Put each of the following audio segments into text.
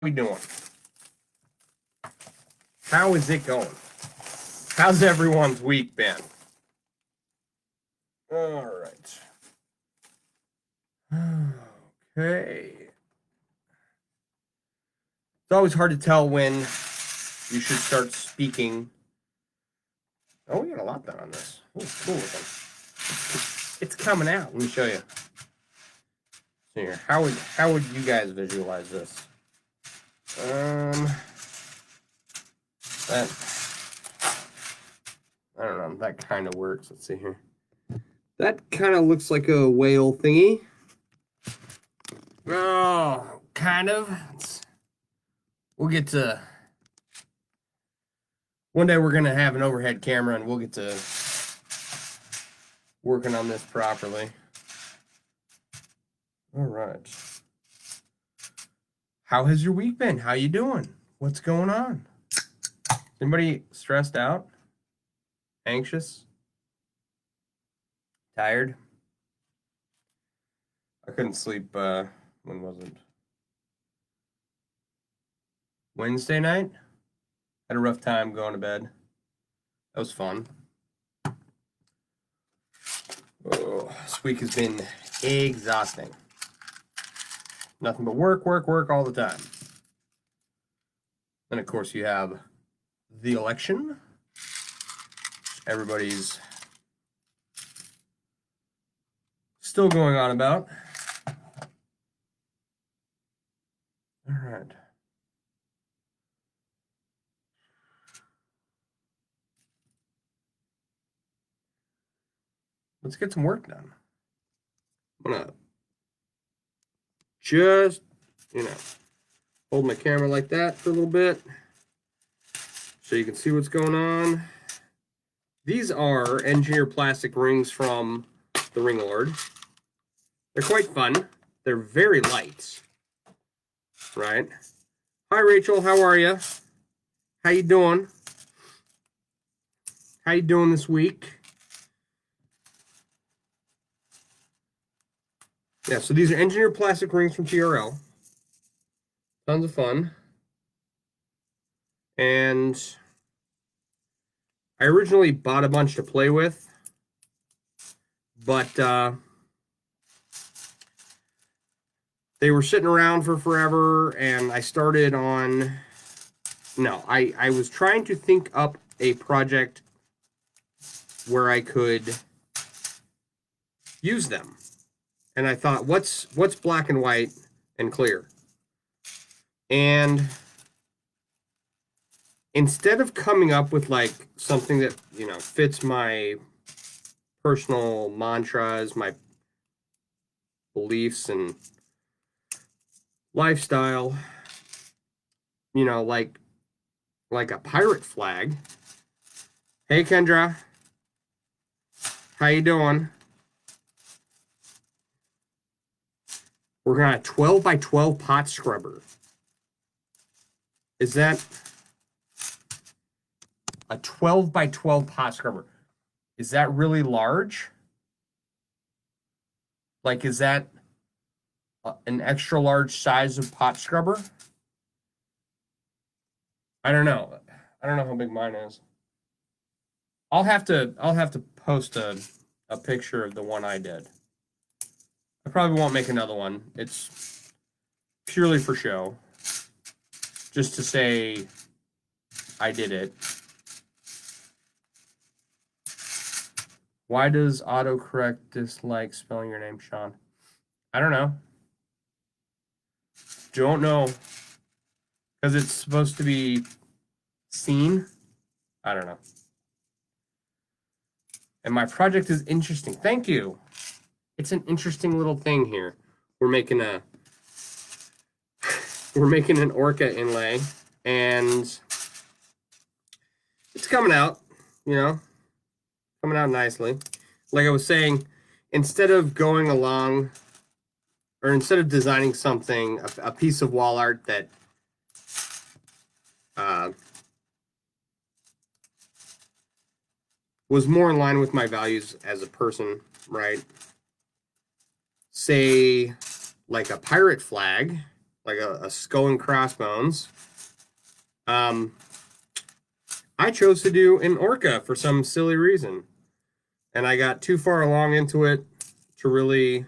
we doing? How is it going? How's everyone's week been? All right. Okay. It's always hard to tell when you should start speaking. Oh, we got a lot done on this. Oh, cool looking. It's coming out. Let me show you. So here, how would you guys visualize this? That I don't know. That kind of works. Let's see here. That kind of looks like a whale thingy. Oh, kind of. We'll get to. One day we're gonna have an overhead camera, and we'll get to working on this properly. All right. How has your week been? How you doing? What's going on? Anybody stressed out? Anxious? Tired? I couldn't sleep, when was it? Wednesday night? Had a rough time going to bed. That was fun. Oh, this week has been exhausting. Nothing but work, work, work all the time. Then, of course, you have the election. Everybody's still going on about. All right. Let's get some work done. I'm gonna just, hold my camera like that for a little bit so you can see what's going on. These are engineered plastic rings from the Ring Lord. They're quite fun. They're very light, right? Hi, Rachel. How are you? How you doing? How you doing this week? Yeah, so these are engineered plastic rings from TRL. Tons of fun. And I originally bought a bunch to play with, but they were sitting around for forever, and I started on... No, I was trying to think up a project where I could use them. And I thought, what's black and white and clear? And instead of coming up with like something that, fits my personal mantras, my beliefs and lifestyle, like a pirate flag. Hey, Kendra. How you doing? We're going to 12 by 12 pot scrubber. Is that a 12 by 12 pot scrubber? Is that really large? Like, is that an extra large size of pot scrubber? I don't know. I don't know how big mine is. I'll have to post a picture of the one I did. I probably won't make another one. It's purely for show. Just to say I did it. Why does autocorrect dislike spelling your name, Sean? I don't know. Don't know. Because it's supposed to be seen? I don't know. And my project is interesting. Thank you. It's an interesting little thing here. We're making an Orca Inlay, and it's coming out, coming out nicely. Like I was saying, instead of going along, or instead of designing something, a piece of wall art that was more in line with my values as a person, right? Say, like a pirate flag, like a skull and crossbones. I chose to do an Orca for some silly reason. And I got too far along into it to really...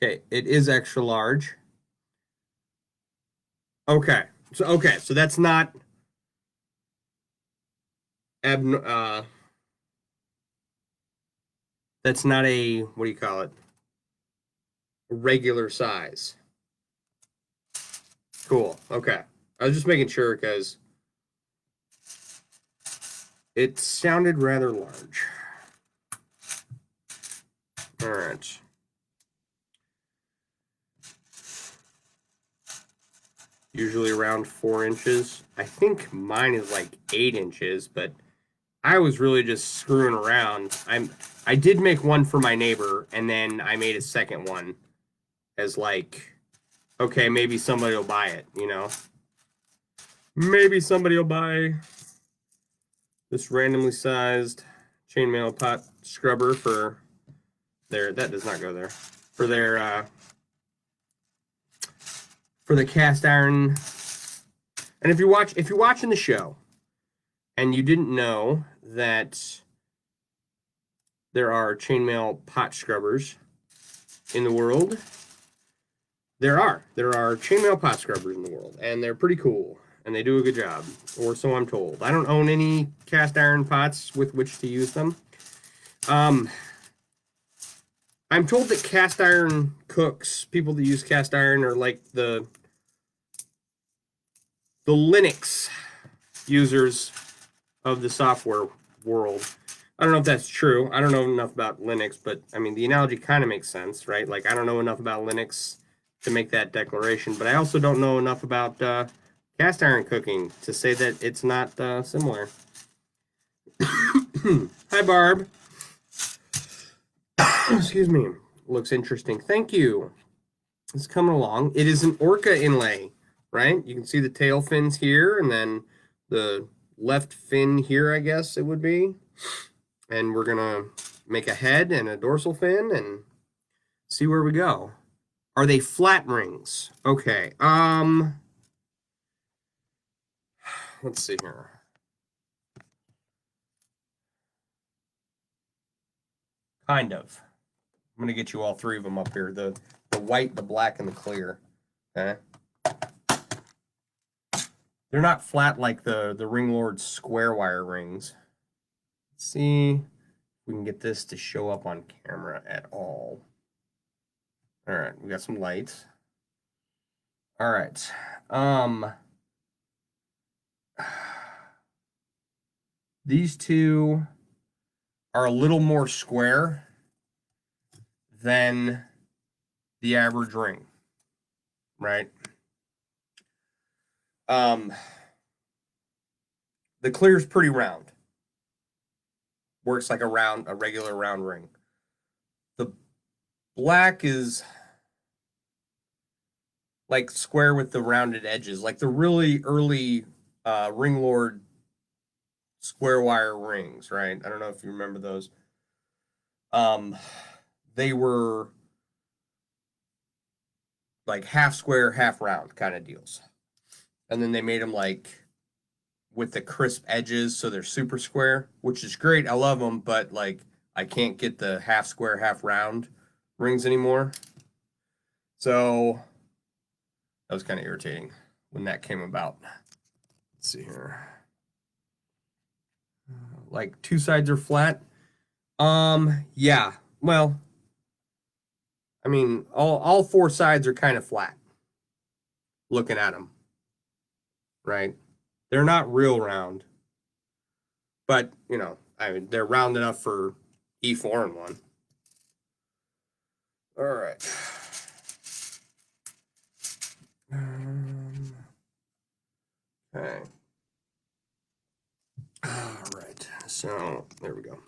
Okay, it is extra large. Okay, so that's not that's not a, what do you call it? A regular size. Cool. Okay, I was just making sure because it sounded rather large. All right. Usually around 4 inches. I think mine is like 8 inches, but I was really just screwing around. I did make one for my neighbor, and then I made a second one as like, okay, maybe somebody will buy it, you know? Maybe somebody will buy this randomly sized chainmail pot scrubber for their, that does not go there, for their, for the cast iron. And if you're watching the show and you didn't know that there are chainmail pot scrubbers in the world, there are chainmail pot scrubbers in the world, and they're pretty cool, and they do a good job, or so I'm told. I don't own any cast iron pots with which to use them. I'm told that cast iron cooks, people that use cast iron, are like the Linux users of the software world. I don't know if that's true. I don't know enough about Linux, but I mean, the analogy kind of makes sense, right? Like, I don't know enough about Linux to make that declaration, but I also don't know enough about cast iron cooking to say that it's not similar. Hi, Barb. Excuse me. Looks interesting. Thank you. It's coming along. It is an Orca inlay, right? You can see the tail fins here, and then the left fin here, I guess it would be. And we're going to make a head and a dorsal fin and see where we go. Are they flat rings? Okay. Let's see here. Kind of. I'm going to get you all three of them up here. The white, the black, and the clear. Okay. They're not flat like the Ringlord square wire rings. Let's see if we can get this to show up on camera at all. All right, we got some lights. All right. These two are a little more square than the average ring, right? The clear is pretty round. Works like a regular round ring. The black is like square with the rounded edges, like the really early Ringlord square wire rings, right? I don't know if you remember those. They were like half square, half round kind of deals. And then they made them like with the crisp edges, so they're super square, which is great. I love them, but like I can't get the half square, half round rings anymore. So that was kind of irritating when that came about. Let's see here. Like two sides are flat. Yeah. Well, I mean, all four sides are kind of flat. Looking at them, right? They're not real round, but you know, I mean, they're round enough for E4 and 1. All right. Okay. All right. So there we go.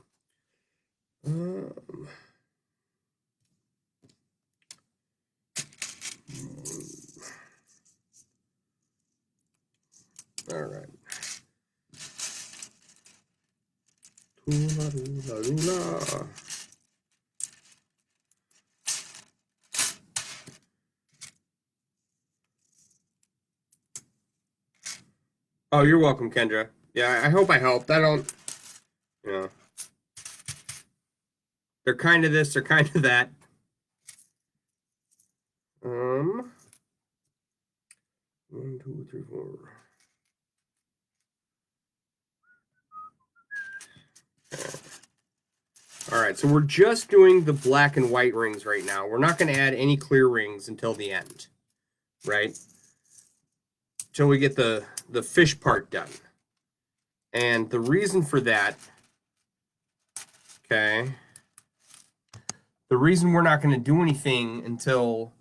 All right. Oh, you're welcome, Kendra. Yeah, I hope I helped. I don't, you know, they're kind of this, they're kind of that. Um, 1, 2, 3, 4. All right, so we're just doing the black and white rings right now. We're not going to add any clear rings until the end, right? Until we get the fish part done. And the reason for that, okay, the reason we're not going to do anything until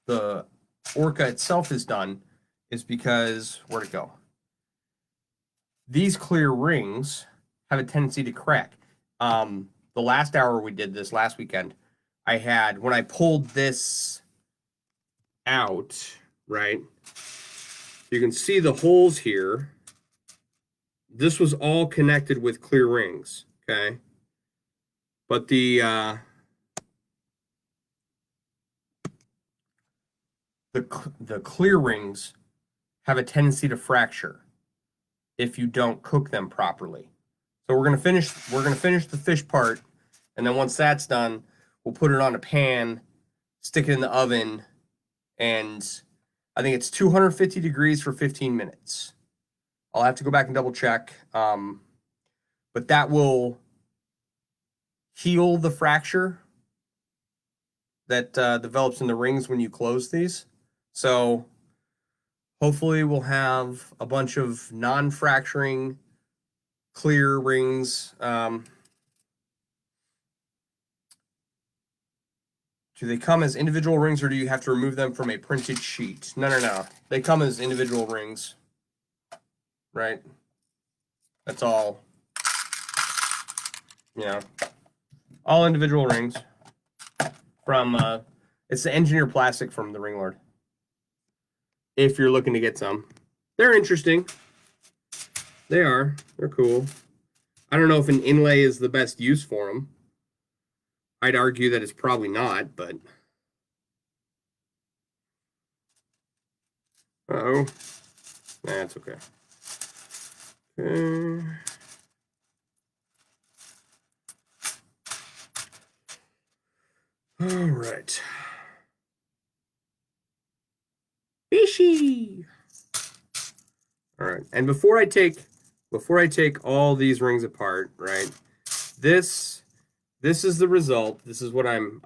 the Orca itself is done is because, where'd it go? These clear rings have a tendency to crack. The last hour we did this last weekend, I had, when I pulled this out, right, you can see the holes here. This was all connected with clear rings, okay? But the clear rings have a tendency to fracture if you don't cook them properly. So we're gonna finish the fish part, and then once that's done, we'll put it on a pan, stick it in the oven, and I think it's 250 degrees for 15 minutes. I'll have to go back and double check, but that will heal the fracture that develops in the rings when you close these. So hopefully we'll have a bunch of non-fracturing clear rings. Do they come as individual rings, or do you have to remove them from a printed sheet? No, no, no. They come as individual rings, right? That's all, you know, all individual rings from, it's the engineer plastic from the Ring Lord. If you're looking to get some. They're interesting. They are. They're cool. I don't know if an inlay is the best use for them. I'd argue that it's probably not, but... Uh-oh. That's okay. Okay. All right. Fishy. All right. And before I take all these rings apart, right? This is the result. This is what I'm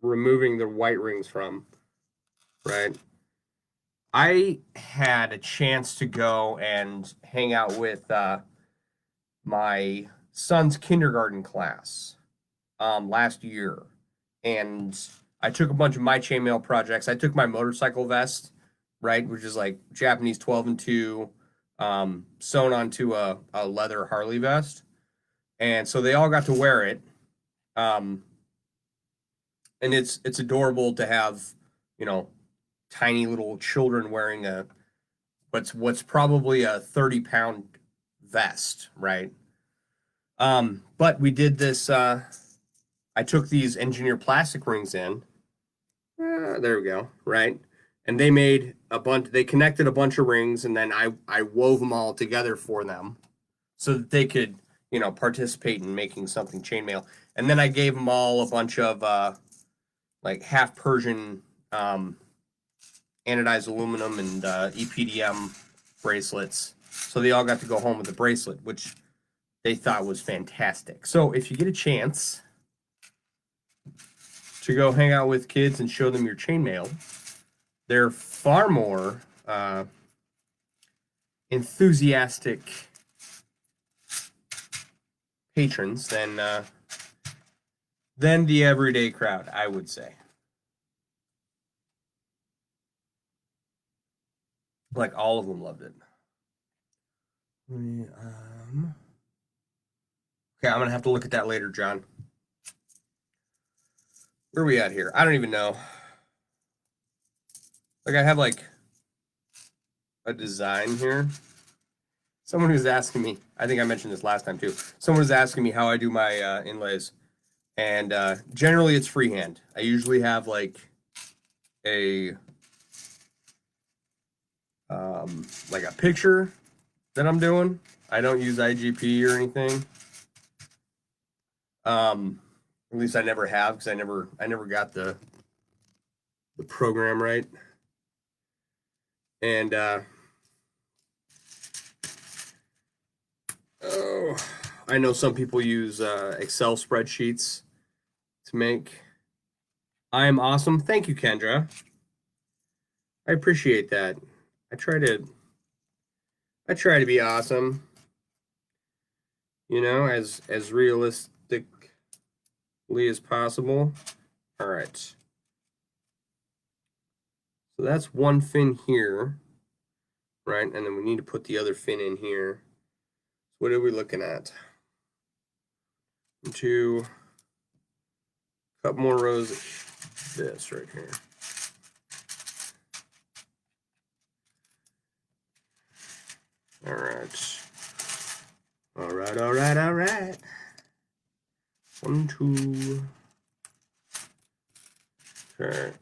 removing the white rings from, right? I had a chance to go and hang out with my son's kindergarten class last year, and I took a bunch of my chainmail projects. I took my motorcycle vest, right, which is like Japanese 12 and 2, sewn onto a leather Harley vest, and so they all got to wear it, and it's adorable to have, you know, tiny little children wearing a what's probably a 30-pound vest, right? But we did this. I took these engineer plastic rings in. There we go, right? And they made a bunch. They connected a bunch of rings, and then I wove them all together for them, so that they could, you know, participate in making something chainmail. And then I gave them all a bunch of like half Persian anodized aluminum and EPDM bracelets. So they all got to go home with a bracelet, which they thought was fantastic. So if you get a chance to go hang out with kids and show them your chainmail, they're far more enthusiastic patrons than the everyday crowd, I would say. Like all of them loved it. Okay, I'm gonna have to look at that later, John. Where are we at here? I don't even know. Like I have like a design here. Someone who's asking me, I think I mentioned this last time too. Someone was asking me how I do my inlays, and generally it's freehand. I usually have like a like a picture that I'm doing. I don't use IGP or anything. At least I never have, because I never got the program right. And oh, I know some people use Excel spreadsheets to make. I am awesome. Thank you, Kendra. I appreciate that. I try to be awesome. You know, as realistically as possible. All right. So that's one fin here, right? And then we need to put the other fin in here. What are we looking at? To a couple more rows of this right here. All right. All right, all right, all right. 1, 2. Okay.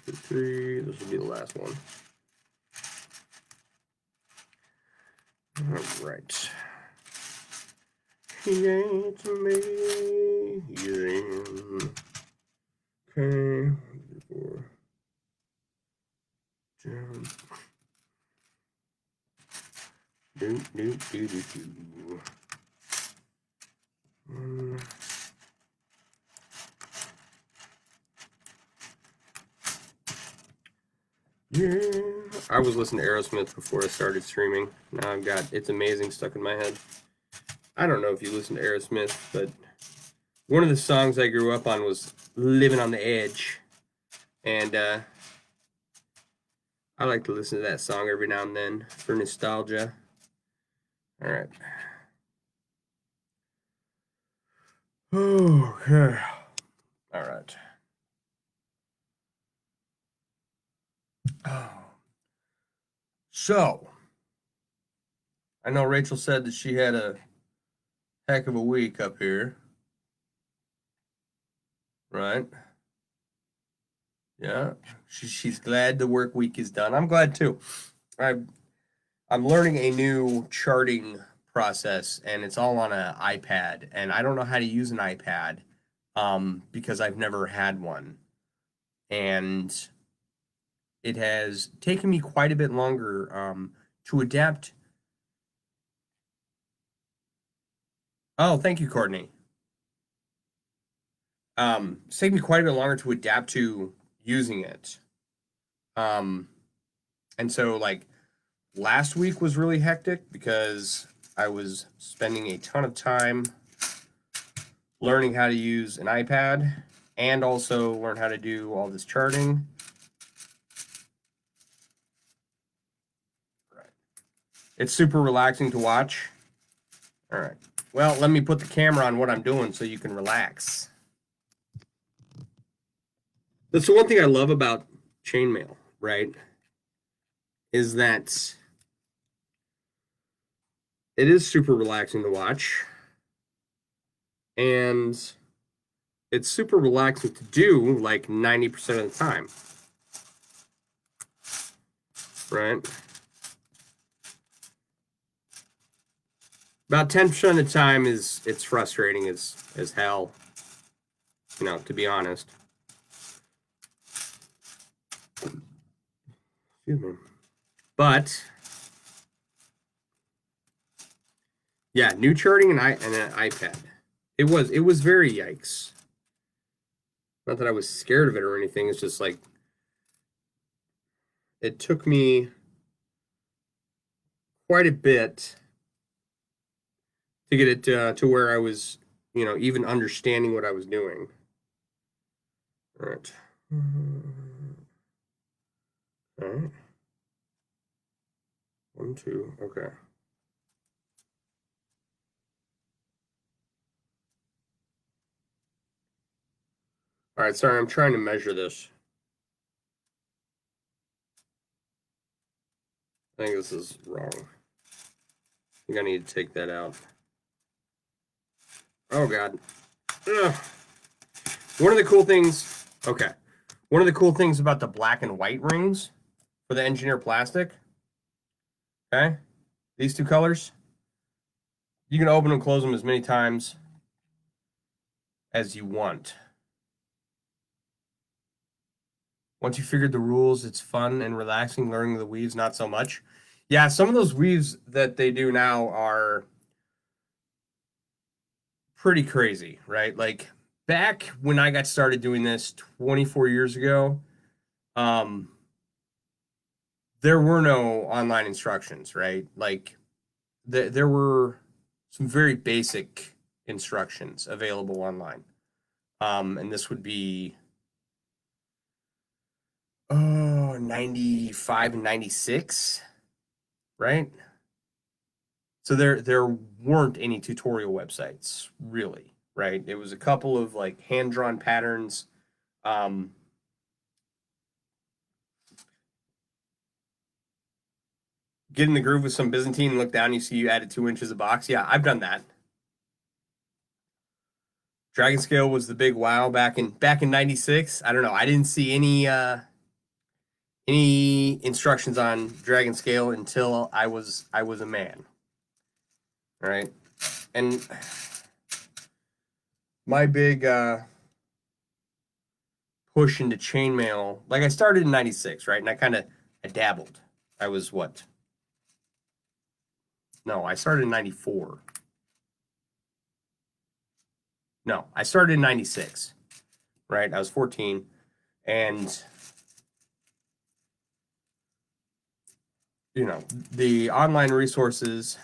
2, 3. This will be the last one. All right. It's amazing. Okay. 1, 2, 4. Down. Do, do, do, do, do. Yeah. I was listening to Aerosmith before I started streaming. Now I've got It's Amazing stuck in my head. I don't know if you listen to Aerosmith, but one of the songs I grew up on was Living on the Edge. And I like to listen to that song every now and then for nostalgia. All right. Okay. All right. Oh. So, I know Rachel said that she had a heck of a week up here. Right? Yeah. She's glad the work week is done. I'm glad too. I'm learning a new charting process, and it's all on an iPad. And I don't know how to use an iPad because I've never had one. And it has taken me quite a bit longer to adapt. Oh, thank you, Courtney. It's taken me quite a bit longer to adapt to using it. And so, like, last week was really hectic because I was spending a ton of time learning how to use an iPad and also learn how to do all this charting. Right. It's super relaxing to watch. All right. Well, let me put the camera on what I'm doing so you can relax. That's the one thing I love about Chainmail, right? Is that it is super relaxing to watch. And it's super relaxing to do like 90% of the time. Right? About 10% of the time it's frustrating as hell. You know, to be honest. Excuse me. But yeah, new charting and an iPad. It was very yikes. Not that I was scared of it or anything. It's just like it took me quite a bit to get it to where I was, you know, even understanding what I was doing. All right. All right. 1, 2. Okay. All right. Sorry, I'm trying to measure this. I think this is wrong. I think I need to take that out. Oh, God. Ugh. One of the cool things, okay. One of the cool things about the black and white rings for the engineer plastic, okay, these two colors, you can open and close them as many times as you want. Once you figured the rules, it's fun and relaxing. Learning the weaves, not so much. Yeah, some of those weaves that they do now are pretty crazy, right? Like back when I got started doing this 24 years ago, um, there were no online instructions, right? Like there were some very basic instructions available online. And this would be 95 and 96, right? So there weren't any tutorial websites really, right? It was a couple of like hand-drawn patterns. Get in the groove with some Byzantine and look down, you see you added 2 inches of box. Yeah, I've done that. Dragon scale was the big wow back in 96. I don't know. I didn't see any instructions on dragon scale until I was a man. All right. And my big push into chainmail, like I started in 96, right? And I dabbled. I was what? No, I started in 94. No, I started in 96, right? I was 14. And, you know, the online resources,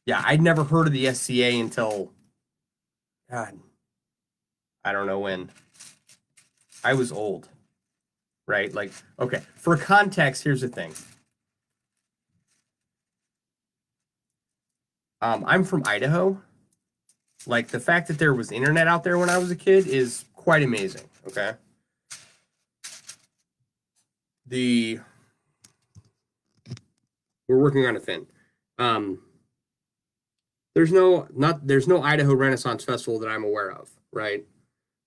yeah, I'd never heard of the SCA until, God, I don't know when. I was old, right? Like, okay, for context, here's the thing. I'm from Idaho. Like, the fact that there was internet out there when I was a kid is quite amazing, okay? We're working on a fin. There's no Idaho Renaissance Festival that I'm aware of, right?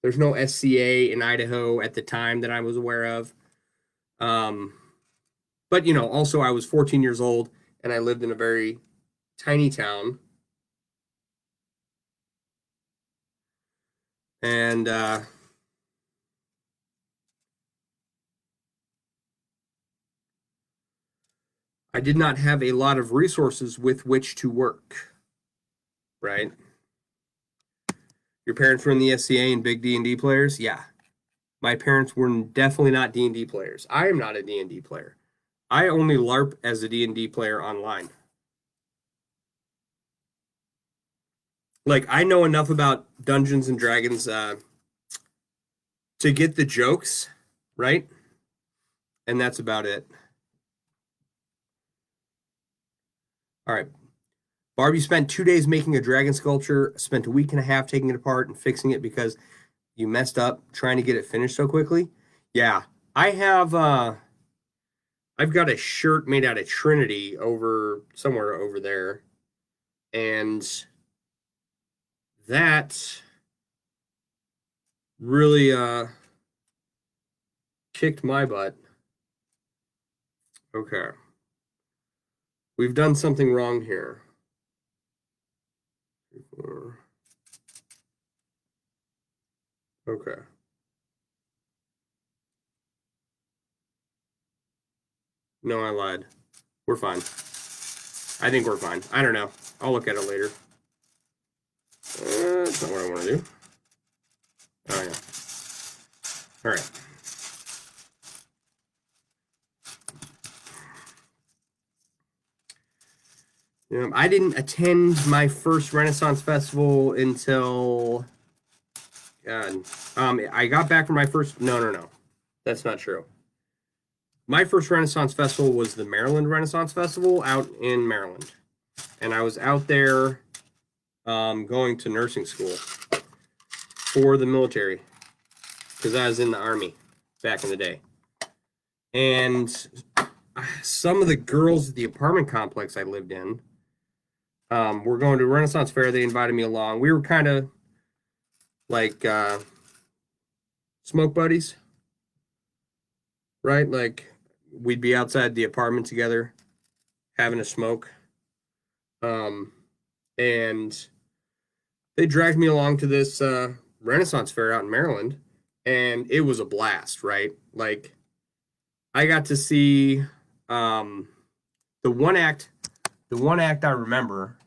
There's no SCA in Idaho at the time that I was aware of. But you know, also I was 14 years old and I lived in a very tiny town. And I did not have a lot of resources with which to work, right? Your parents were in the SCA and big D&D players? Yeah. My parents were definitely not D&D players. I am not a D&D player. I only LARP as a D&D player online. Like, I know enough about Dungeons and Dragons to get the jokes, right? And that's about it. All right. Barbie spent 2 days making a dragon sculpture, spent a week and a half taking it apart and fixing it because you messed up trying to get it finished so quickly. Yeah. I have I've got a shirt made out of Trinity over somewhere over there. And that really kicked my butt. Okay. We've done something wrong here. Okay. No, I lied. We're fine. I think we're fine. I don't know. I'll look at it later. That's not what I want to do. Oh, yeah. All right. I didn't attend my first Renaissance Festival until... God. I got back from my first... No. That's not true. My first Renaissance Festival was the Maryland Renaissance Festival out in Maryland. And I was out there going to nursing school for the military because I was in the Army back in the day. And some of the girls at the apartment complex I lived in were going to a Renaissance fair. They invited me along. We were kind of like smoke buddies, right? Like we'd be outside the apartment together having a smoke. And they dragged me along to this Renaissance fair out in Maryland, and it was a blast, right? Like I got to see um, the one act. The one act I remember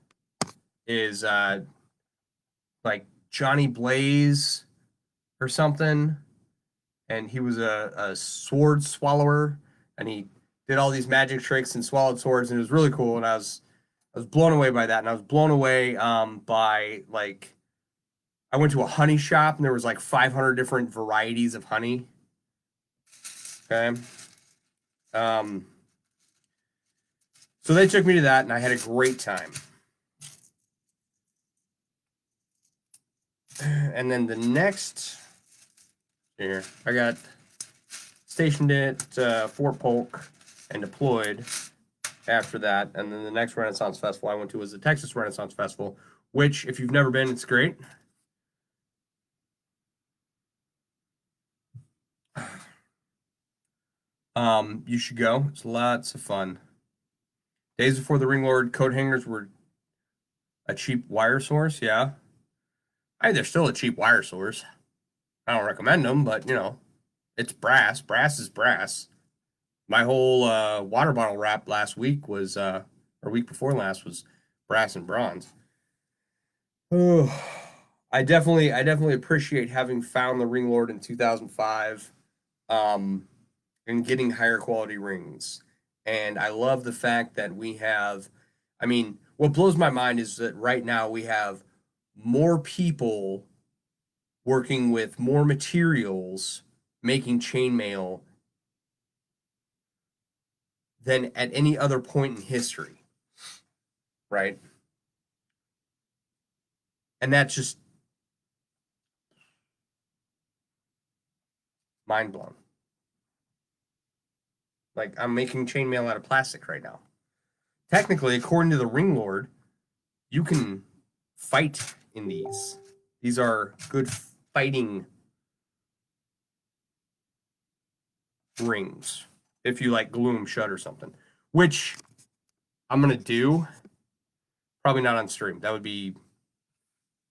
is like Johnny Blaze or something, and he was a sword swallower, and he did all these magic tricks and swallowed swords, and it was really cool. And I was blown away by that, and I was blown away by like I went to a honey shop, and there was like 500 different varieties of honey. Okay, um, so they took me to that, and I had a great time. And then the next here, I got stationed at Fort Polk and deployed after that. And then the next Renaissance Festival I went to was the Texas Renaissance Festival, which, if you've never been, it's great. You should go. It's lots of fun. Days before the Ring Lord coat hangers were a cheap wire source. Yeah, they're still a cheap wire source. I don't recommend them, but you know, it's brass. Brass is brass. My whole water bottle wrap last week was, or week before last was brass and bronze. Oh, I definitely appreciate having found the Ring Lord in 2005, um, and getting higher quality rings. And I love the fact that we have, I mean, what blows my mind is that right now we have more people working with more materials making chainmail than at any other point in history, right? And that's just mind blown. Like I'm making chainmail out of plastic right now. Technically, according to the Ring Lord, you can fight in these. These are good fighting rings if you like glue them shut or something, which I'm gonna do. Probably not on stream. That would be,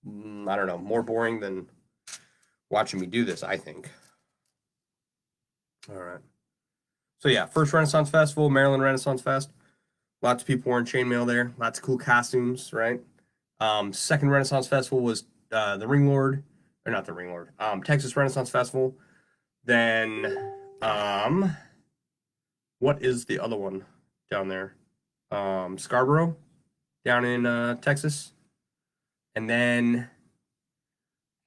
I don't know, more boring than watching me do this, I think. All right. So yeah, first Renaissance Festival, Maryland Renaissance Fest. Lots of people wearing chainmail there. Lots of cool costumes, right? Second Renaissance Festival was the Ring Lord, or not the Ring Lord, Texas Renaissance Festival. Then, what is the other one down there? Scarborough, down in Texas. And then,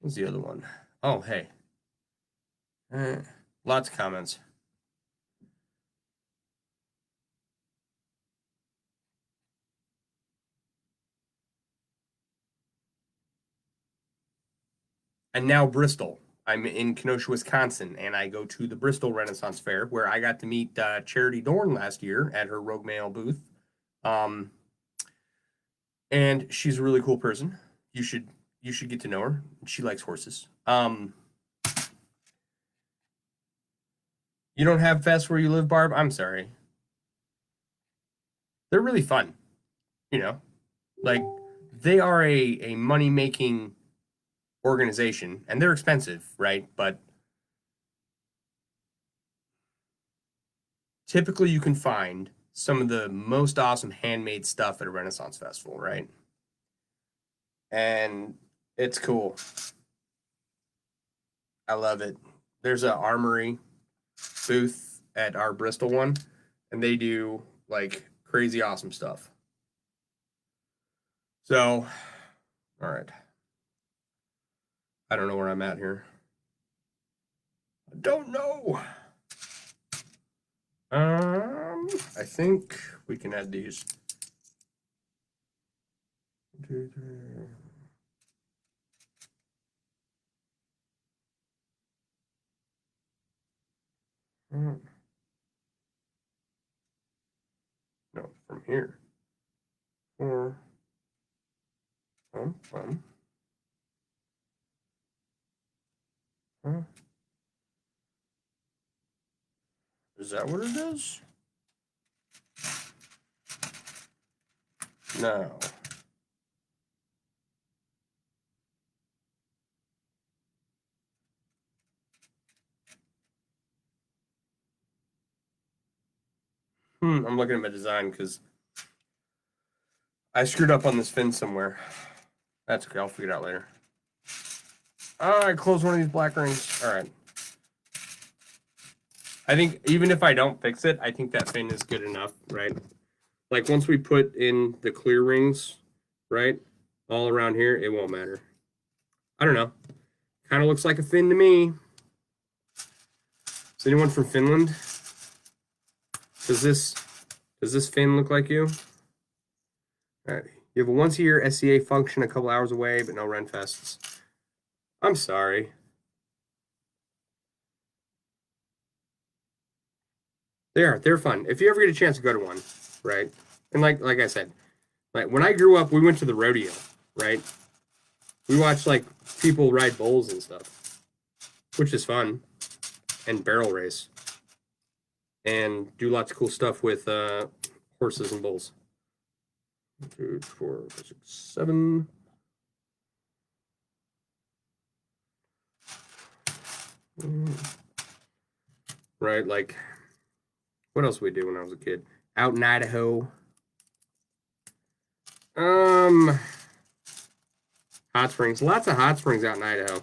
what's the other one? Oh, hey. Lots of comments. And now Bristol. I'm in Kenosha, Wisconsin, and I go to the Bristol Renaissance Fair where I got to meet Charity Dorn last year at her Rogue Mail booth. Um, and she's a really cool person. You should get to know her. She likes horses. You don't have fests where you live, Barb? I'm sorry. They're really fun, you know. Like they are a money making organization, and they're expensive, right? But typically, you can find some of the most awesome handmade stuff at a Renaissance festival, right? And it's cool. I love it. There's an armory booth at our Bristol one, and they do like crazy awesome stuff. So, all right. I don't know where I'm at here. I don't know. I think we can add these. 1, 2, 3. No, from here. 4. Huh? Is that what it is? No. I'm looking at my design because I screwed up on this fin somewhere. That's okay, I'll figure it out later. I closed one of these black rings. All right. I think even if I don't fix it, I think that fin is good enough, right? Like once we put in the clear rings, right, all around here, it won't matter. I don't know. Kind of looks like a fin to me. Is anyone from Finland? Does this fin look like you? All right. You have a once-a-year SCA function a couple hours away, but no Renfests. I'm sorry. They're fun. If you ever get a chance to go to one, right? And like I said, like when I grew up, we went to the rodeo, right? We watched like people ride bulls and stuff, which is fun, and barrel race, and do lots of cool stuff with horses and bulls. 1, 2, 4, 5, 6, 7. Right, like what else did we do when I was a kid? Out in Idaho. Hot springs. Lots of hot springs out in Idaho.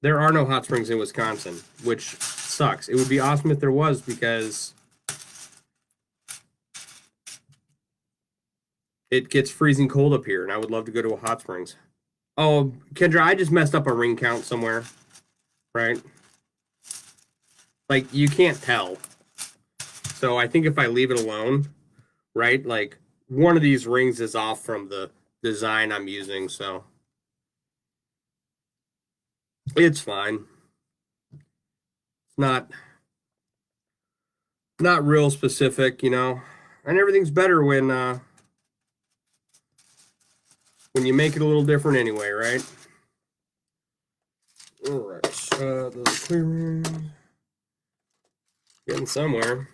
There are no hot springs in Wisconsin, which sucks. It would be awesome if there was because it gets freezing cold up here, and I would love to go to a hot springs. Oh, Kendra, I just messed up a ring count somewhere, right? Like, you can't tell. So I think if I leave it alone, right, like, one of these rings is off from the design I'm using, so it's fine. It's not real specific, you know, and everything's better when you make it a little different anyway, right? All right, the clearing, getting somewhere.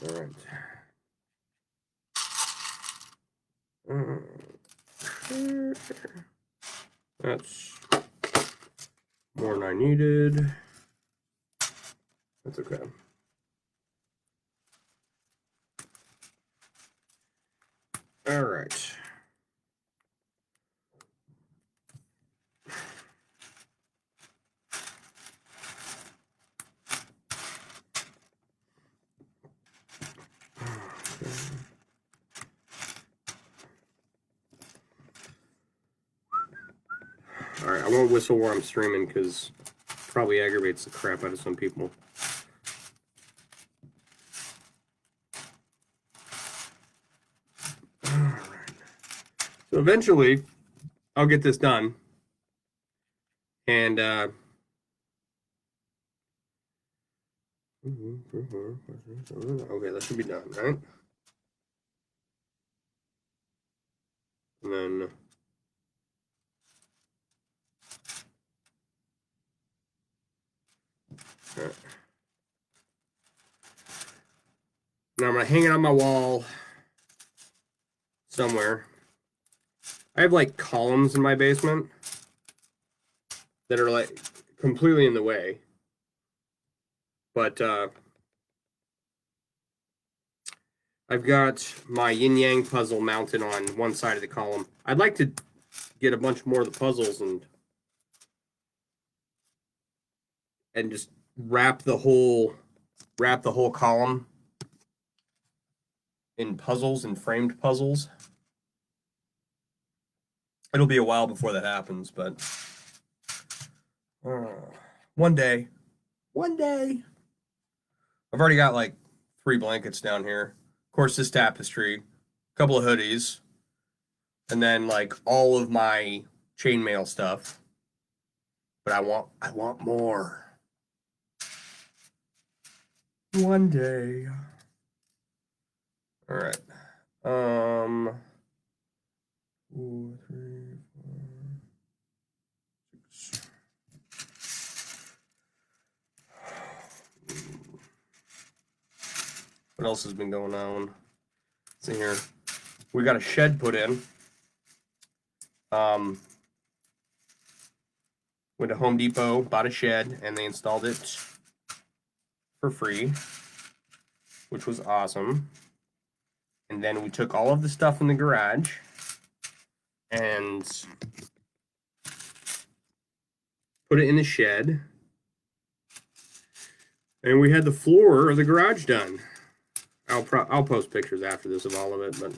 All right. That's more than I needed. That's okay. All right. All right, I won't whistle while I'm streaming because it probably aggravates the crap out of some people. All right. So eventually, I'll get this done, and okay, that should be done, right? And then. All right. Now I'm gonna hang it on my wall somewhere. I have like columns in my basement that are like completely in the way. But I've got my yin yang puzzle mounted on one side of the column. I'd like to get a bunch more of the puzzles and just wrap the whole column in puzzles and framed puzzles. It'll be a while before that happens, but one day. I've already got like 3 blankets down here. Of course, this tapestry, a couple of hoodies, and then like all of my chainmail stuff. But I want more. One day. All right. 2, 3, 4, 6. What else has been going on? Let's see here. We got a shed put in. Went to Home Depot, bought a shed, and they installed it for free, which was awesome. And then we took all of the stuff in the garage and put it in the shed. And we had the floor of the garage done. I'll post pictures after this of all of it, but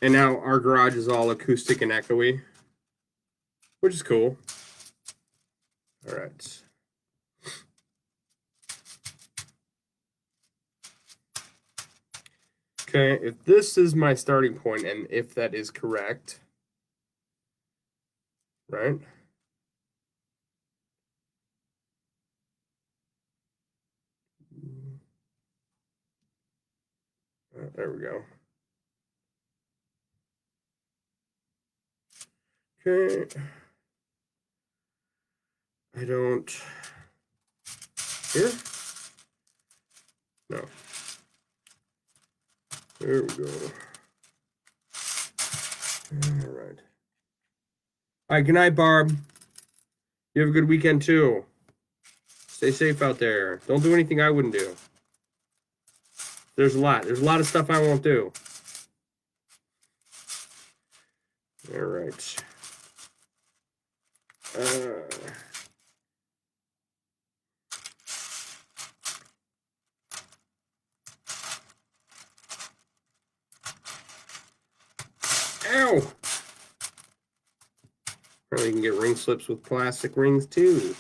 and now our garage is all acoustic and echoey, which is cool. All right. Okay, if this is my starting point, and if that is correct, right? There we go. Okay. I don't. Here? No. There we go. All right. All right, good night, Barb. You have a good weekend, too. Stay safe out there. Don't do anything I wouldn't do. There's a lot. There's a lot of stuff I won't do. All right. Ow! Apparently you can get ring slips with plastic rings, too.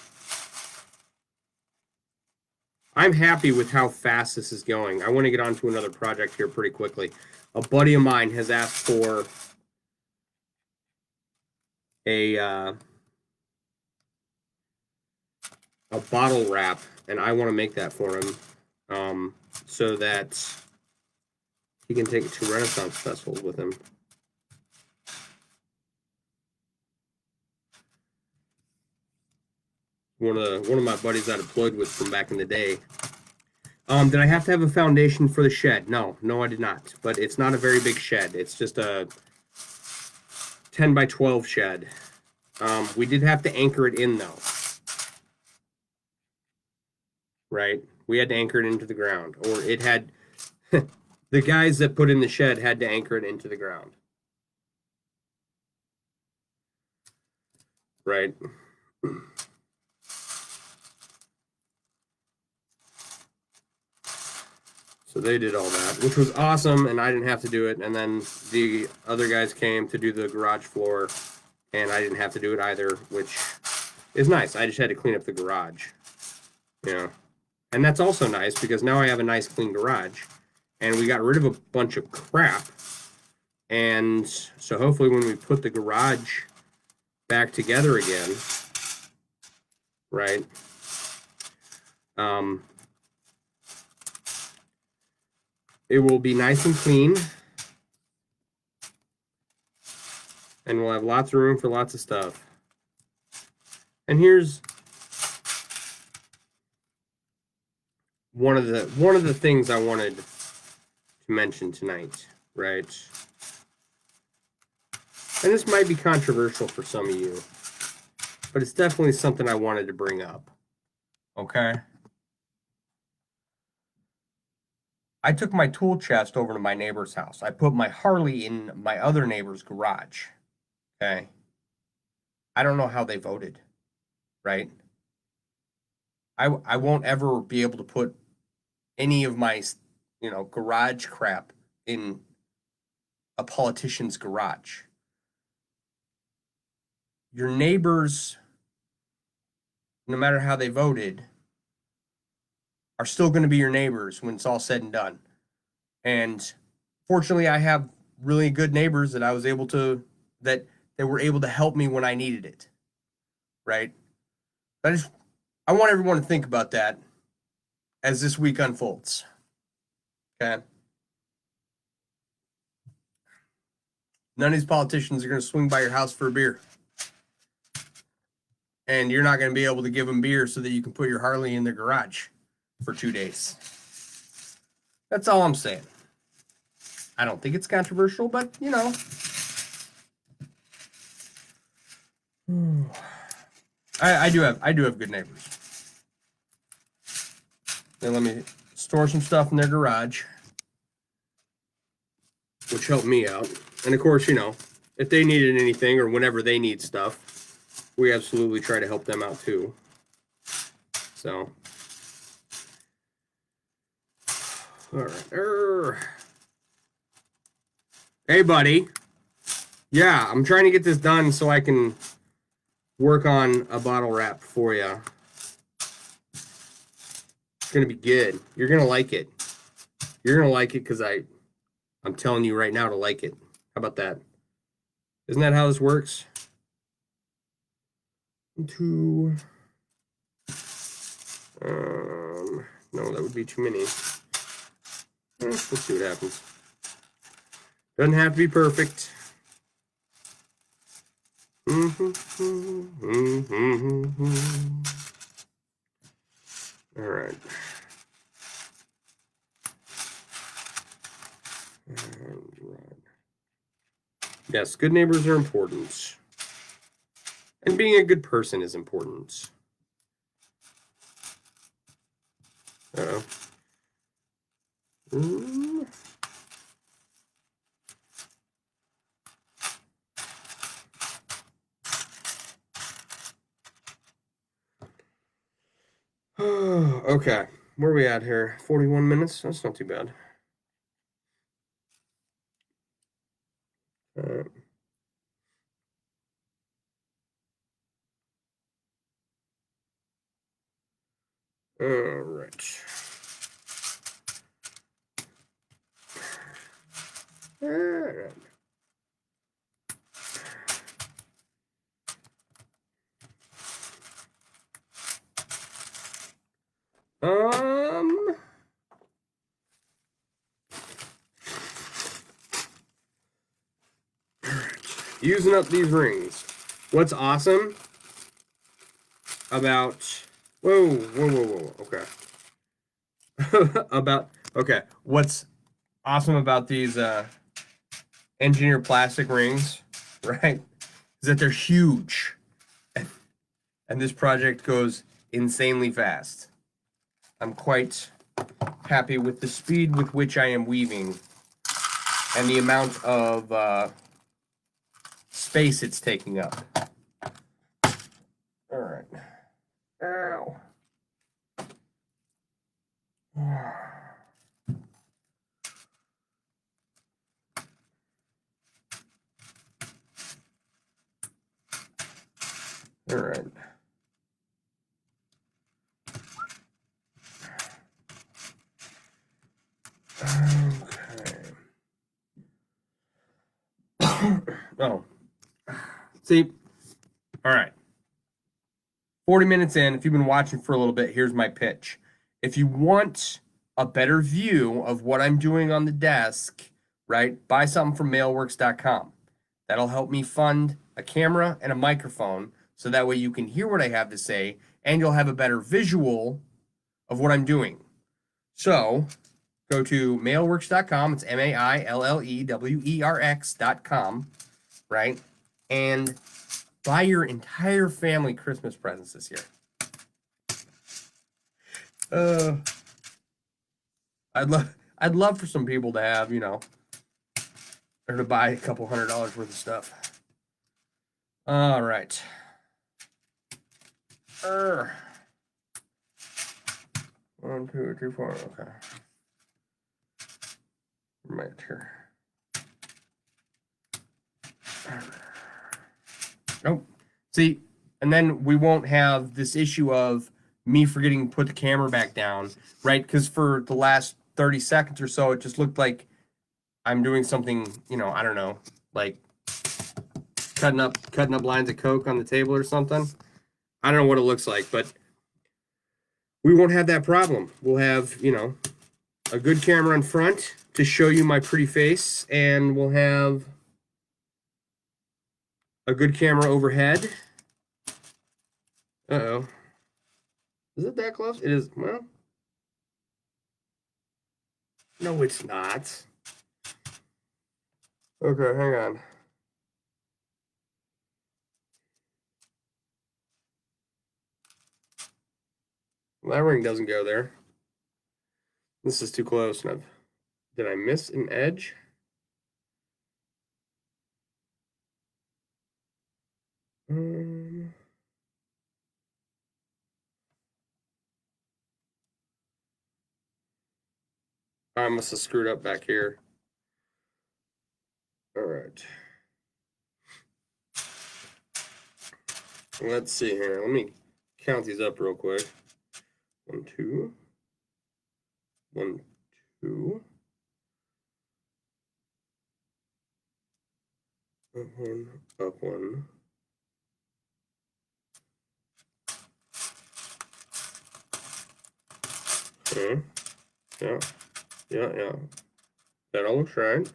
I'm happy with how fast this is going. I want to get on to another project here pretty quickly. A buddy of mine has asked for a bottle wrap, and I want to make that for him so that he can take it to Renaissance festivals with him. One of my buddies I deployed with from back in the day. Did I have to have a foundation for the shed? No, I did not. But it's not a very big shed. It's just a 10 by 12 shed. We did have to anchor it in, though. Right? We had to anchor it into the ground. Or it had... the guys that put in the shed had to anchor it into the ground. Right? So they did all that, which was awesome, and I didn't have to do it. And then the other guys came to do the garage floor, and I didn't have to do it either, which is nice. I just had to clean up the garage, you know. And that's also nice because now I have a nice clean garage, and we got rid of a bunch of crap. And so hopefully when we put the garage back together again, right, it will be nice and clean, and we'll have lots of room for lots of stuff. And here's one of the things I wanted to mention tonight, right? And this might be controversial for some of you, but it's definitely something I wanted to bring up. Okay? I took my tool chest over to my neighbor's house. I put my Harley in my other neighbor's garage. Okay? I don't know how they voted, right? I won't ever be able to put any of my, garage crap in a politician's garage. Your neighbors, no matter how they voted, are still going to be your neighbors when it's all said and done. And fortunately, I have really good neighbors that that they were able to help me when I needed it. Right? I want everyone to think about that as this week unfolds. Okay? None of these politicians are going to swing by your house for a beer. and you're not going to be able to give them beer so that you can put your Harley in the garage for 2 days. That's all I'm saying. I don't think it's controversial, but you know. I do have good neighbors. They let me store some stuff in their garage, which helped me out. And of course, you know, if they needed anything or whenever they need stuff, we absolutely try to help them out too. So, all right. Hey, buddy. Yeah, I'm trying to get this done so I can work on a bottle wrap for you. It's gonna be good. You're gonna like it. You're gonna like it because I'm telling you right now to like it. How about that? Isn't that how this works? 1, 2. No, that would be too many. Let's see what happens. Doesn't have to be perfect. All right. Yes, good neighbors are important. And being a good person is important. Uh-oh. Okay, where are we at here? 41 minutes? That's not too bad. All right. All right. Using up these rings. What's awesome about whoa, okay. What's awesome about these engineered plastic rings, right, is that they're huge. And this project goes insanely fast. I'm quite happy with the speed with which I am weaving and the amount of space it's taking up. All right. Ow. All right. Okay. Oh. See. All right. 40 minutes in, if you've been watching for a little bit, here's my pitch. If you want a better view of what I'm doing on the desk, right, buy something from MailleWerX.com. That'll help me fund a camera and a microphone so that way you can hear what I have to say and you'll have a better visual of what I'm doing. So go to MailleWerX.com. It's MailleWerX.com, right? And buy your entire family Christmas presents this year. I'd love for some people to have, you know, or to buy a couple $100 worth of stuff. All right. 1, 2, 3, 4. Okay. Right here. Nope. See, and then we won't have this issue of me forgetting to put the camera back down, right? Because for the last 30 seconds or so, it just looked like I'm doing something, you know, I don't know, like cutting up lines of Coke on the table or something. I don't know what it looks like, but we won't have that problem. We'll have, you know, a good camera in front to show you my pretty face, and we'll have a good camera overhead Uh-oh. Is it that close? It is. Well, no, it's not. Okay, hang on. Well, that ring doesn't go there. This is too close. Now, did I miss an edge? I must have screwed up back here. All right. Let's see here. Let me count these up real quick. 1, 2. 1, 2. Up 1, up 1. Okay. Yeah. Yeah. That all looks right.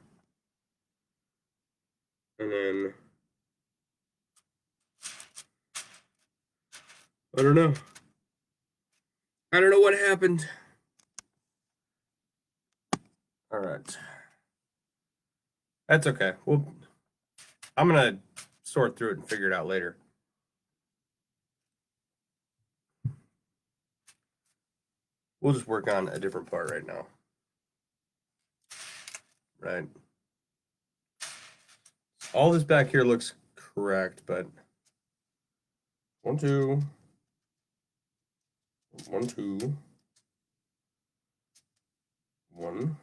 And then I don't know. I don't know what happened. All right. That's okay. Well, I'm gonna sort through it and figure it out later. We'll just work on a different part right now. Right. All this back here looks correct, but 1, 2. 1, 2. 1,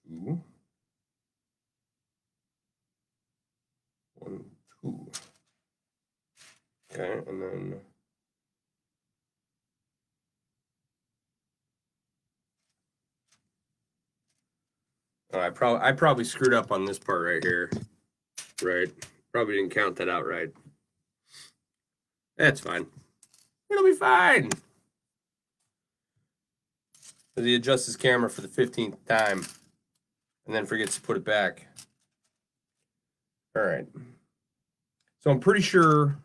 2. 1, 2. Okay, and then I probably screwed up on this part right here. Right. Probably didn't count that out right. That's fine. It'll be fine. As he adjusts his camera for the 15th time and then forgets to put it back. All right. So I'm pretty sure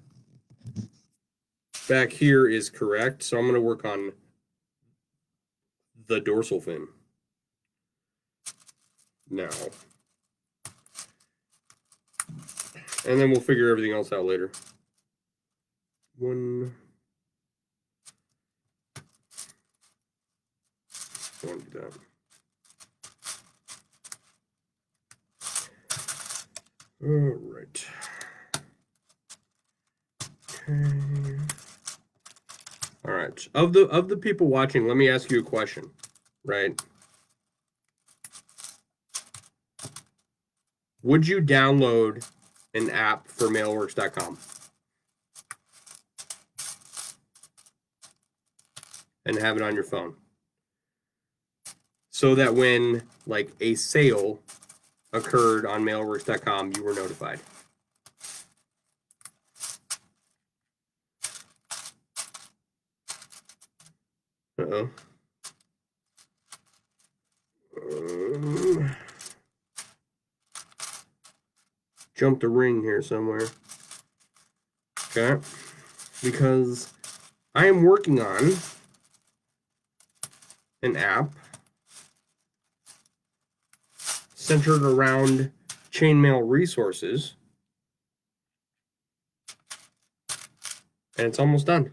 back here is correct. So I'm going to work on the dorsal fin now. And then we'll figure everything else out later. 1. I want to do that. All right. Okay. All right. Of the people watching, let me ask you a question, right? Would you download an app for MailleWerX.com and have it on your phone so that when like a sale occurred on MailleWerX.com, you were notified? Uh-oh. Jumped a ring here somewhere. Okay. Because I am working on an app centered around chainmail resources, and it's almost done.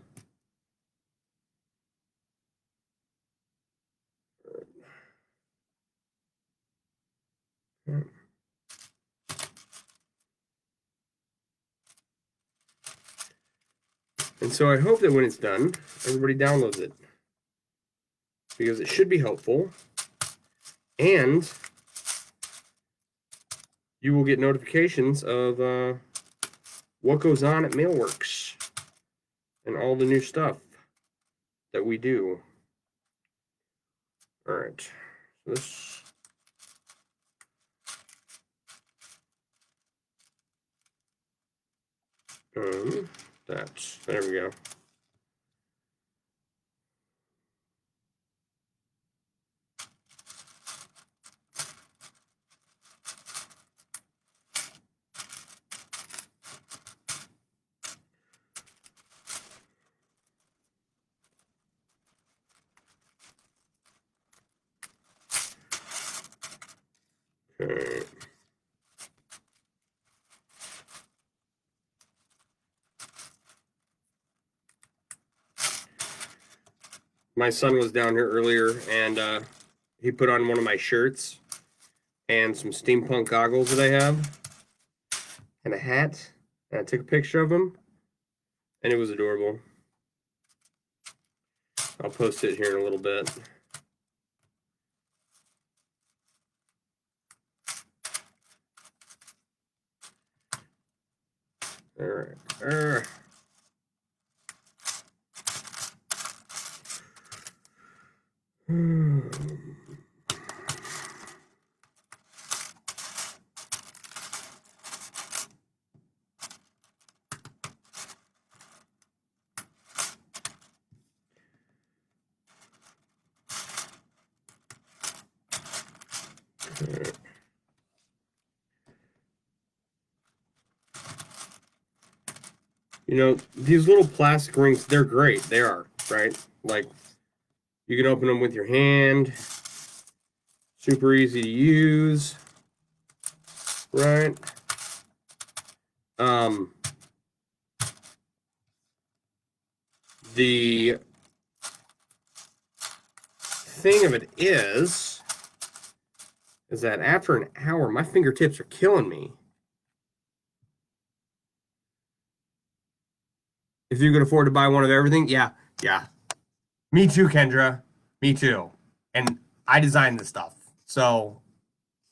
And so I hope that when it's done, everybody downloads it, because it should be helpful, and you will get notifications of what goes on at MailleWerX and all the new stuff that we do. All right, so this. There we go. Okay. My son was down here earlier, and he put on one of my shirts and some steampunk goggles that I have, and a hat. And I took a picture of him, and it was adorable. I'll post it here in a little bit. All right. You know, these little plastic rings, they're great. They are, right? Like, you can open them with your hand. Super easy to use, right? The thing of it is that after an hour, my fingertips are killing me. If you could afford to buy one of everything, yeah. Me too, Kendra. Me too. And I designed this stuff, so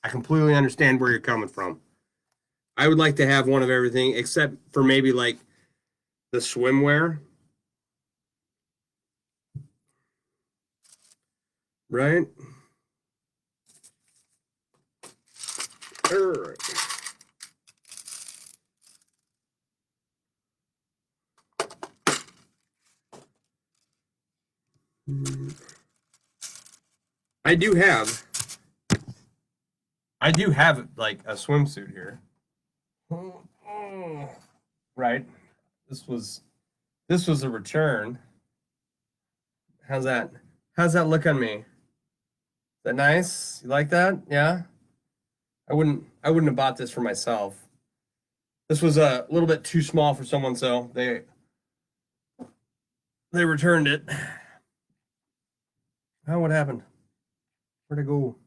I completely understand where you're coming from. I would like to have one of everything, except for maybe like the swimwear. Right? All right. I do have like a swimsuit here. Right? This was a return. How's that? How's that look on me? Is that nice? You like that? Yeah? I wouldn't have bought this for myself. This was a little bit too small for someone, so they returned it. Oh, what happened? Where'd it go?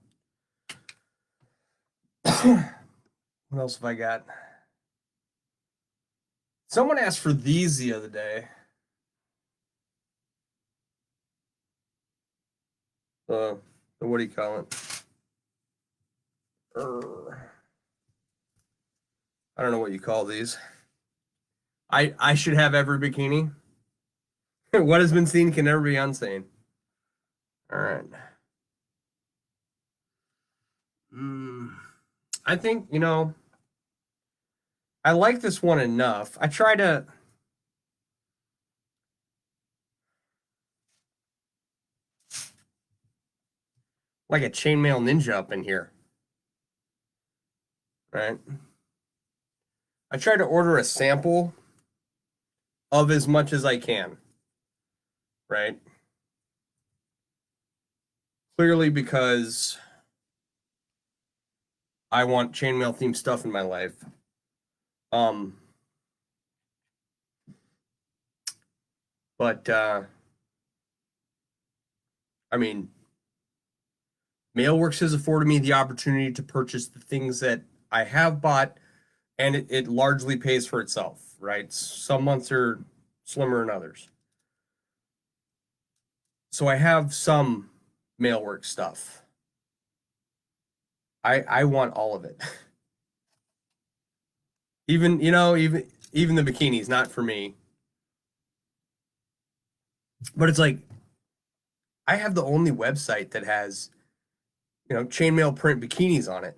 What else have I got? Someone asked for these the other day. The what do you call it? I don't know what you call these. I should have every bikini. What has been seen can never be unseen. All right. I think, I like this one enough. I try to like a chainmail ninja up in here. Right? I try to order a sample of as much as I can. Right? Clearly because I want chainmail themed stuff in my life. But I mean, MailleWerX has afforded me the opportunity to purchase the things that I have bought, and it largely pays for itself, right? Some months are slimmer than others. So I have some MailleWerX stuff. I want all of it. Even, even the bikinis, not for me. But it's like I have the only website that has, chainmail print bikinis on it.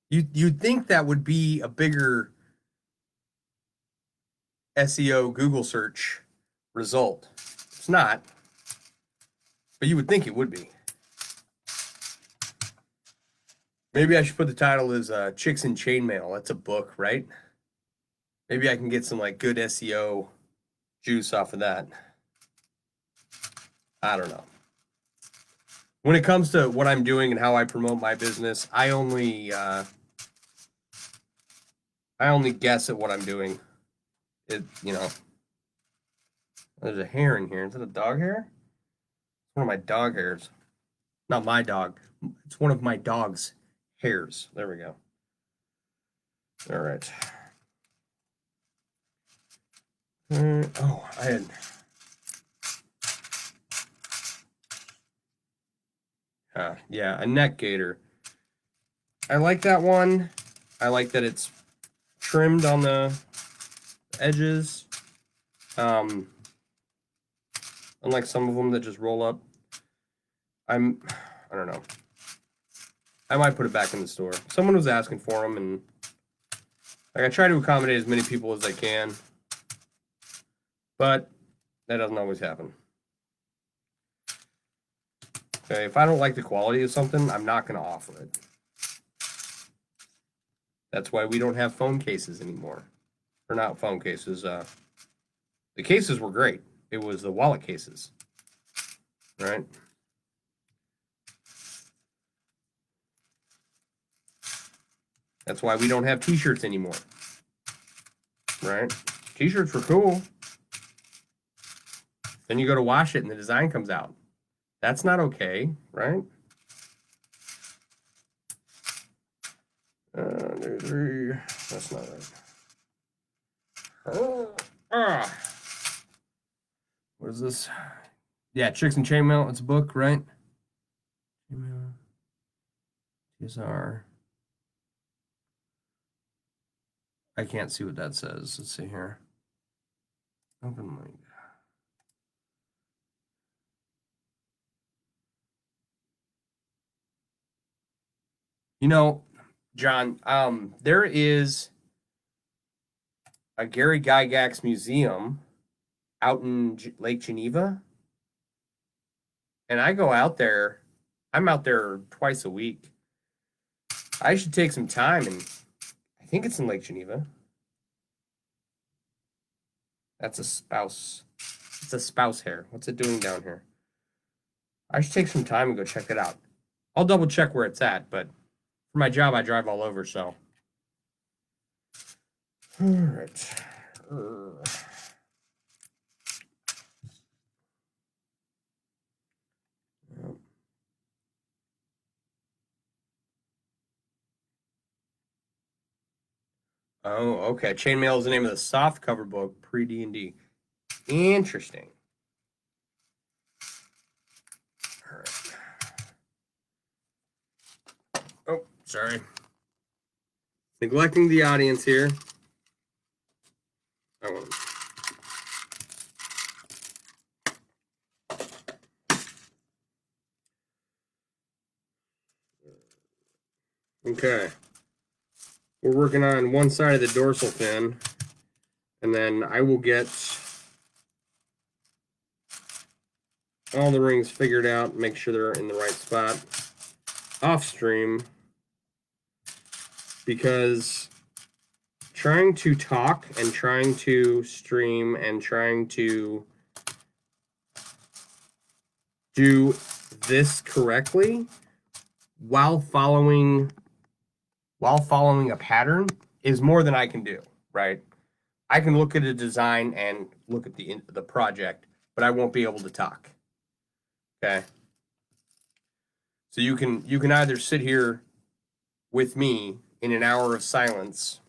You'd think that would be a bigger SEO Google search result. It's not, but you would think it would be. Maybe I should put the title as Chicks in Chainmail. That's a book, right? Maybe I can get some like good SEO juice off of that. I don't know. when it comes to what I'm doing and how I promote my business, I only guess at what I'm doing. There's a hair in here. Is it a dog hair? It's one of my dog hairs. Not my dog. It's one of my dog's hairs. There we go. All right. Oh, I had. Yeah, a neck gaiter. I like that one. I like that it's trimmed on the edges. Unlike some of them that just roll up. I don't know. I might put it back in the store. Someone was asking for them, and like I try to accommodate as many people as I can, but that doesn't always happen. Okay, if I don't like the quality of something, I'm not going to offer it. That's why we don't have phone cases anymore. Or not phone cases. The cases were great. It was the wallet cases. Right? That's why we don't have t-shirts anymore. Right? T-shirts were cool. Then you go to wash it and the design comes out. That's not okay, right? 3. That's not right. What is this? Yeah, Chicks and Chainmail. It's a book, right? Chainmail. TSR. I can't see what that says. Let's see here. Open link. You know, John, there is a Gary Gygax museum out in Lake Geneva. And I go out there. I'm out there twice a week. I should take some time, and I think it's in Lake Geneva. That's a spouse. It's a spouse hair. What's it doing down here? I should take some time and go check it out. I'll double check where it's at, but for my job, I drive all over, so. All right. Oh, okay. Chainmail is the name of the soft cover book pre-D&D. Interesting. All right. Oh, sorry. Neglecting the audience here. Oh. Okay. We're working on one side of the dorsal fin, and then I will get all the rings figured out, make sure they're in the right spot off stream, because trying to talk and trying to stream and trying to do this correctly while following a pattern is more than I can do, right? I can look at a design and look at the project, but I won't be able to talk. Okay? So you can either sit here with me in an hour of silence,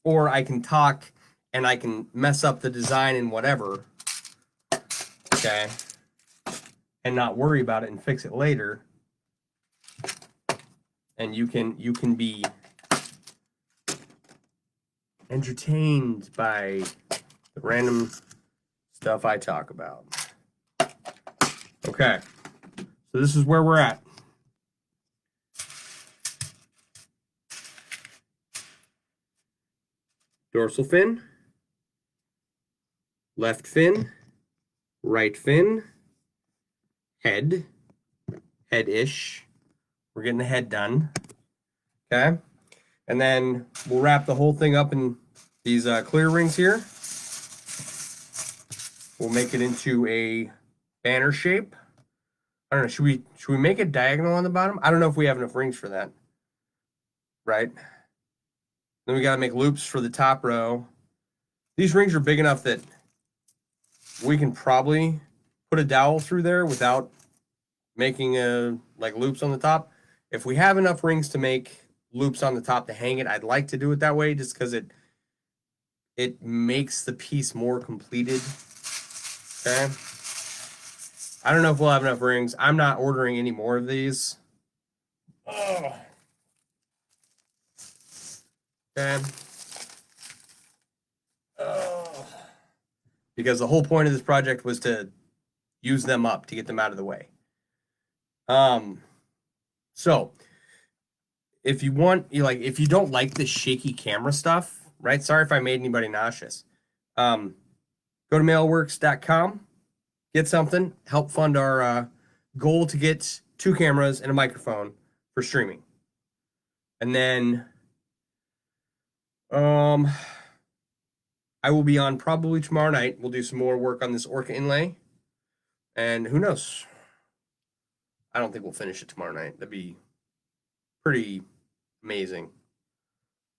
or I can talk and I can mess up the design and whatever, okay, and not worry about it and fix it later. And you can be entertained by the random stuff I talk about. Okay, so this is where we're at. Dorsal fin, left fin, right fin, head, head-ish. We're getting the head done, okay? And then we'll wrap the whole thing up in these clear rings here. We'll make it into a banner shape. I don't know. Should we make it diagonal on the bottom? I don't know if we have enough rings for that. Right? Then we got to make loops for the top row. These rings are big enough that we can probably put a dowel through there without making like loops on the top. If we have enough rings to make loops on the top to hang it, I'd like to do it that way just because it makes the piece more completed. Okay. I don't know if we'll have enough rings. I'm not ordering any more of these. Oh. Okay. Oh. Because the whole point of this project was to use them up to get them out of the way. So if you want, if you don't like the shaky camera stuff, right? Sorry if I made anybody nauseous. Go to MailleWerX.com, get something, help fund our goal to get 2 cameras and a microphone for streaming. And then I will be on probably tomorrow night. We'll do some more work on this Orca Inlay. And who knows? I don't think we'll finish it tomorrow night. That'd be pretty amazing.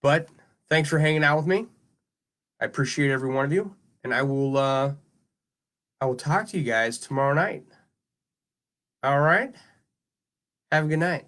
But thanks for hanging out with me. I appreciate every one of you. And I will talk to you guys tomorrow night. All right? Have a good night.